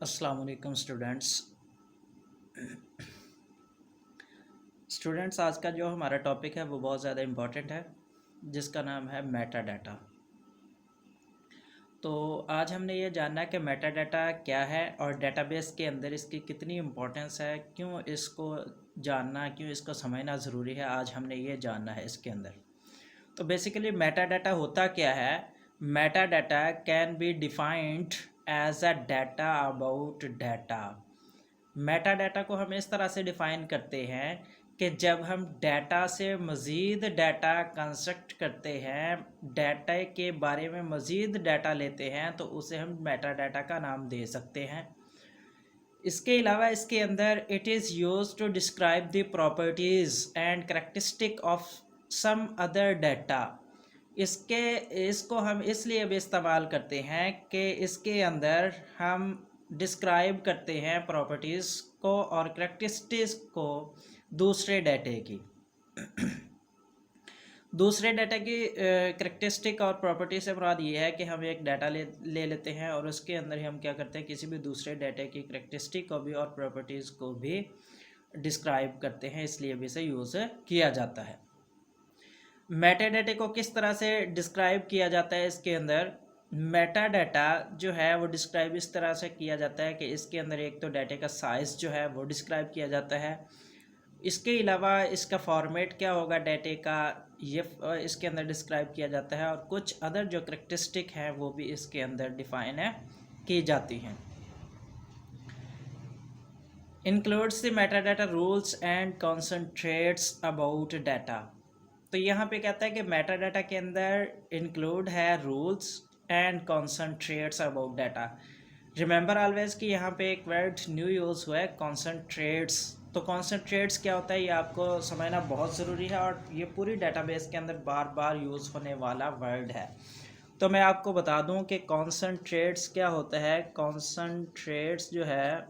अस्सलाम वालेकुम स्टूडेंट्स आज का जो हमारा टॉपिक है वो बहुत ज़्यादा इम्पॉर्टेंट है जिसका नाम है मेटा डाटा। तो आज हमने ये जानना है कि मेटा डाटा क्या है और डेटाबेस के अंदर इसकी कितनी इम्पोर्टेंस है, क्यों इसको जानना, क्यों इसको समझना ज़रूरी है, आज हमने ये जानना है इसके अंदर। तो बेसिकली मेटा डाटा होता क्या है? Meta data can be defined as a data about data. Meta data को हम इस तरह से डिफ़ाइन करते हैं कि जब हम डाटा से मज़ीद डाटा कंस्ट्रक्ट करते हैं, डाटा के बारे में मज़ीद डाटा लेते हैं, तो उसे हम मेटा डाटा का नाम दे सकते हैं। इसके अलावा इसके अंदर it is use to describe the properties and characteristic of some other data. इसको हम इसलिए भी इस्तेमाल करते हैं कि इसके अंदर हम डिस्क्राइब करते हैं प्रॉपर्टीज़ को और करैक्टरिस्टिक्स को दूसरे डाटे की दूसरे डाटा की करैक्टरिस्टिक और प्रॉपर्टी से मुराद ये है कि हम एक डाटा ले लेते हैं और उसके अंदर ही हम क्या करते हैं, किसी भी दूसरे डाटा की करैक्टरिस्टिक को भी और प्रॉपर्टीज़ को भी डिस्क्राइब करते हैं, इसलिए भी इसे यूज़ किया जाता है। मेटा डाटा को किस तरह से डिस्क्राइब किया जाता है? इसके अंदर मेटा डाटा जो है वो डिस्क्राइब इस तरह से किया जाता है कि इसके अंदर एक तो डाटे का साइज़ जो है वो डिस्क्राइब किया जाता है। इसके अलावा इसका फॉर्मेट क्या होगा डाटे का, ये इसके अंदर डिस्क्राइब किया जाता है, और कुछ अदर जो करैक्टरिस्टिक हैं वो भी इसके अंदर डिफाइन है की जाती हैं। Includes the Meta data rules and concentrates about data. तो यहाँ पे कहता है कि मेटा डाटा के अंदर इंक्लूड है rules and concentrates about data. Remember always कि यहाँ पे एक वर्ड न्यू यूज़ हुआ है, कॉन्सेंट्रेट्स। तो कॉन्सेंट्रेट्स क्या होता है ये आपको समझना बहुत ज़रूरी है, और ये पूरी डाटाबेस के अंदर बार बार यूज़ होने वाला वर्ड है। तो मैं आपको बता दूं कि कॉन्सेंट्रेट्स क्या होता है। कॉन्सेंट्रेट्स जो है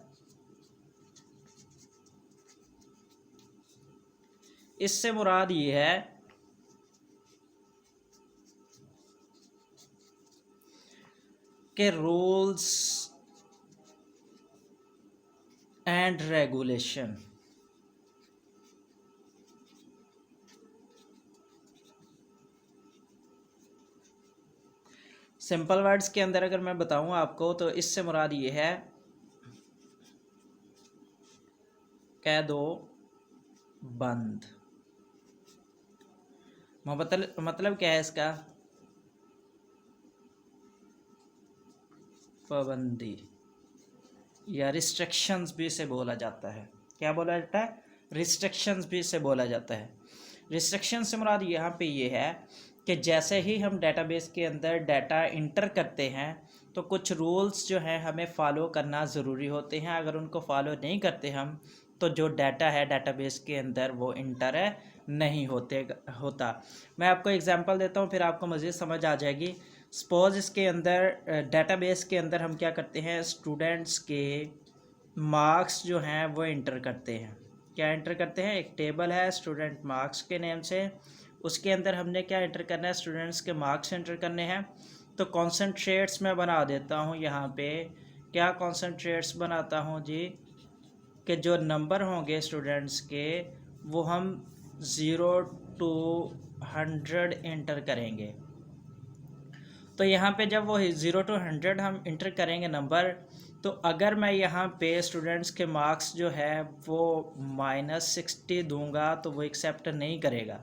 इससे मुराद ये है कि rules and regulation. Simple words के अंदर अगर मैं बताऊं आपको तो इससे मुराद ये है, कह दो बंद। मतलब क्या है इसका? पाबंदी या रिस्ट्रिक्शंस भी इसे बोला जाता है। क्या बोला जाता है? रिस्ट्रिक्शंस भी इसे बोला जाता है। रिस्ट्रिक्शन से मुराद यहाँ पे ये है कि जैसे ही हम डेटाबेस के अंदर डाटा इंटर करते हैं तो कुछ रूल्स जो हैं हमें फ़ॉलो करना ज़रूरी होते हैं। अगर उनको फॉलो नहीं करते हम तो जो डाटा है डेटाबेस के अंदर वो इंटर नहीं होता। मैं आपको एग्जांपल देता हूँ, फिर आपको मज़ीद समझ आ जाएगी। सपोज़ इसके अंदर डेटाबेस के अंदर हम क्या करते हैं, स्टूडेंट्स के मार्क्स जो हैं वो इंटर करते हैं। क्या इंटर करते हैं? एक टेबल है स्टूडेंट मार्क्स के नेम से, उसके अंदर हमने क्या इंटर करना है? स्टूडेंट्स के मार्क्स इंटर करने हैं। तो कॉन्सेंट्रेट्स मैं बना देता हूँ यहाँ पे। क्या कॉन्सेंट्रेट्स बनाता हूँ जी? कि जो नंबर होंगे स्टूडेंट्स के वो हम 0 to 100 इंटर करेंगे। तो यहाँ पे जब वो 0 to 100 हम इंटर करेंगे नंबर, तो अगर मैं यहाँ पे स्टूडेंट्स के मार्क्स जो है वो -60 दूंगा तो वो एक्सेप्ट नहीं करेगा।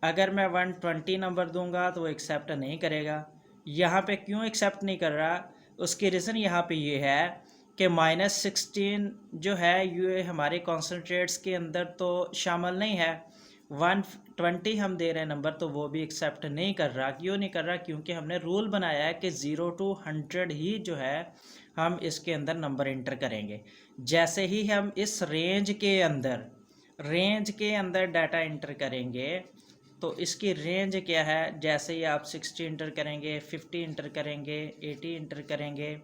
अगर मैं 120 नंबर दूंगा तो वो एक्सेप्ट नहीं करेगा। यहाँ पे क्यों एक्सेप्ट नहीं कर रहा? उसकी रीज़न यहाँ पे ये है कि -16 जो है ये हमारे कॉन्सेंट्रेट्स के अंदर तो शामिल नहीं है। 120 हम दे रहे हैं नंबर, तो वो भी एक्सेप्ट नहीं कर रहा। क्यों नहीं कर रहा? क्योंकि हमने रूल बनाया है कि 0 to 100 ही जो है हम इसके अंदर नंबर इंटर करेंगे। जैसे ही हम इस रेंज के अंदर डाटा इंटर करेंगे तो इसकी रेंज क्या है? जैसे ही आप 60 इंटर करेंगे, 50 इंटर करेंगे, 80 इंटर करेंगे,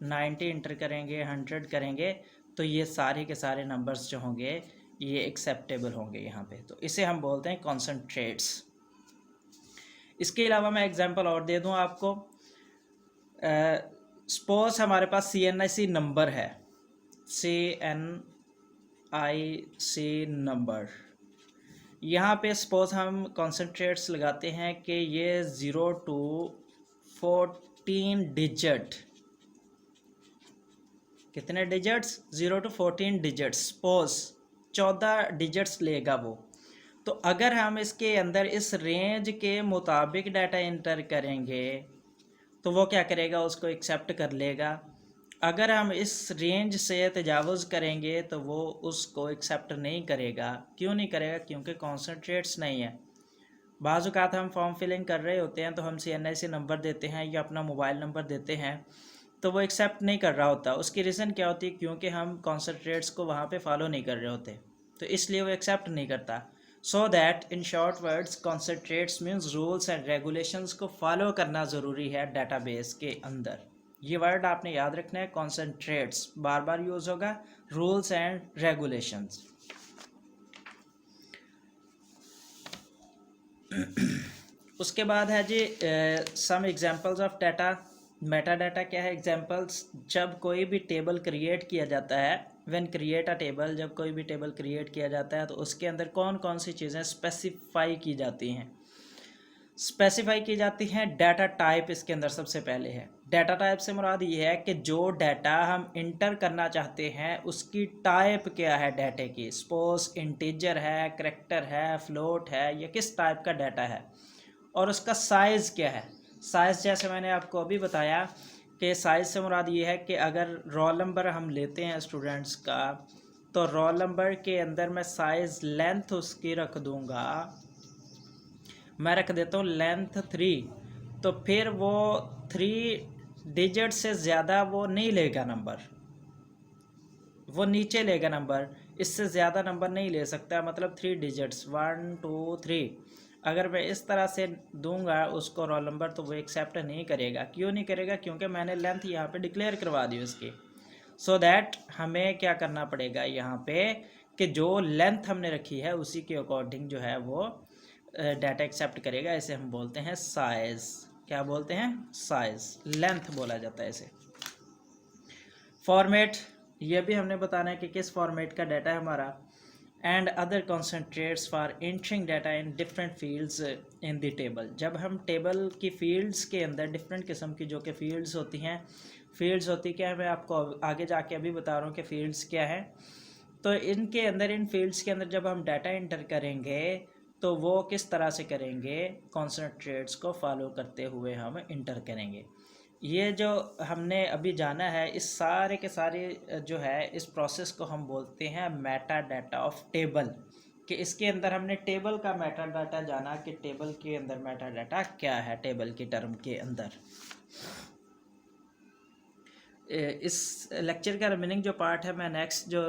90 इंटर करेंगे, 100 करेंगे, तो ये सारे के सारे नंबर्स जो होंगे ये एक्सेप्टेबल होंगे यहाँ पे। तो इसे हम बोलते हैं कॉन्सेंट्रेट्स। इसके अलावा मैं एग्जांपल और दे दूँ आपको। सपोज हमारे पास CNIC नंबर है, CNIC नंबर, यहाँ पे सपोज हम कॉन्सेंट्रेट्स लगाते हैं कि ये 0 to 14 डिजिट, कितने digits, 0 to 14 digits, suppose 14 digits लेगा वो। तो अगर हम इसके अंदर इस रेंज के मुताबिक डाटा इंटर करेंगे तो वो क्या करेगा, उसको एक्सेप्ट कर लेगा। अगर हम इस रेंज से तजावुज़ करेंगे तो वो उसको एक्सेप्ट नहीं करेगा। क्यों नहीं करेगा? क्योंकि कॉन्सेंट्रेट्स नहीं है। बाज़ औक़ात हम फॉर्म फिलिंग कर रहे होते हैं तो हम CNIC नंबर देते हैं या अपना मोबाइल नंबर देते हैं तो वो एक्सेप्ट नहीं कर रहा होता। उसकी रीज़न क्या होती है? क्योंकि हम कॉन्सेंट्रेट्स को वहाँ पे फॉलो नहीं कर रहे होते, तो इसलिए वो एक्सेप्ट नहीं करता। So that in short words concentrates means rules and regulations को फॉलो करना ज़रूरी है डेटाबेस के अंदर। ये वर्ड आपने याद रखना है, कॉन्सेंट्रेट्स बार बार यूज़ होगा, रूल्स एंड रेगुलेशंस। उसके बाद है जी some examples of data. Meta data क्या है? एग्जांपल्स, जब कोई भी टेबल क्रिएट किया जाता है, व्हेन क्रिएट अ टेबल, जब कोई भी टेबल क्रिएट किया जाता है तो उसके अंदर कौन कौन सी चीज़ें स्पेसिफाई की जाती हैं? स्पेसिफाई की जाती हैं डाटा टाइप। इसके अंदर सबसे पहले है डाटा टाइप से मुराद ये है कि जो डाटा हम इंटर करना चाहते हैं उसकी टाइप क्या है डाटे की। सपोज इंटीजर है, करैक्टर है, फ्लोट है, या किस टाइप का डाटा है, और उसका साइज़ क्या है। साइज़ जैसे मैंने आपको अभी बताया कि साइज़ से मुराद ये है कि अगर रोल नंबर हम लेते हैं स्टूडेंट्स का तो रोल नंबर के अंदर मैं साइज़ लेंथ उसकी रख दूँगा, मैं रख देता हूँ लेंथ 3, तो फिर वो 3 डिजिट से ज़्यादा वो नहीं लेगा नंबर, वो नीचे लेगा नंबर, इससे ज़्यादा नंबर नहीं ले सकता। मतलब 3 डिजिट्स 1 2 3 अगर मैं इस तरह से दूंगा उसको रोल नंबर तो वो एक्सेप्ट नहीं करेगा। क्यों नहीं करेगा? क्योंकि मैंने लेंथ यहाँ पे डिक्लेयर करवा दी उसकी। सो दैट हमें क्या करना पड़ेगा यहाँ पे कि जो लेंथ हमने रखी है उसी के अकॉर्डिंग जो है वो डाटा एक्सेप्ट करेगा। इसे हम बोलते हैं साइज़। क्या बोलते हैं? साइज़, लेंथ बोला जाता है इसे। फॉर्मेट, ये भी हमने बताना है कि किस फॉर्मेट का डाटा है हमारा। And other concentrates for entering data in different fields in the table. जब हम टेबल की फील्ड्स के अंदर डिफरेंट किस्म की जो कि फील्ड्स होती हैं, फील्ड्स होती क्या है मैं आपको आगे जाके अभी बता रहा हूँ कि फील्ड्स क्या है। तो इनके अंदर, इन फील्ड्स के अंदर जब हम डाटा इंटर करेंगे तो वो किस तरह से करेंगे? कॉन्सेंट्रेट्स को फॉलो करते हुए हम इंटर करेंगे। ये जो हमने अभी जाना है, इस सारे के सारे जो है इस प्रोसेस को हम बोलते हैं मेटा डाटा ऑफ टेबल। कि इसके अंदर हमने टेबल का मेटा डाटा जाना कि टेबल के अंदर मेटा डाटा क्या है टेबल की टर्म के अंदर। इस लेक्चर का रिमेनिंग जो पार्ट है मैं नेक्स्ट जो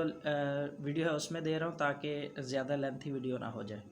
वीडियो है उसमें दे रहा हूँ ताकि ज़्यादा लेंथी वीडियो ना हो जाए।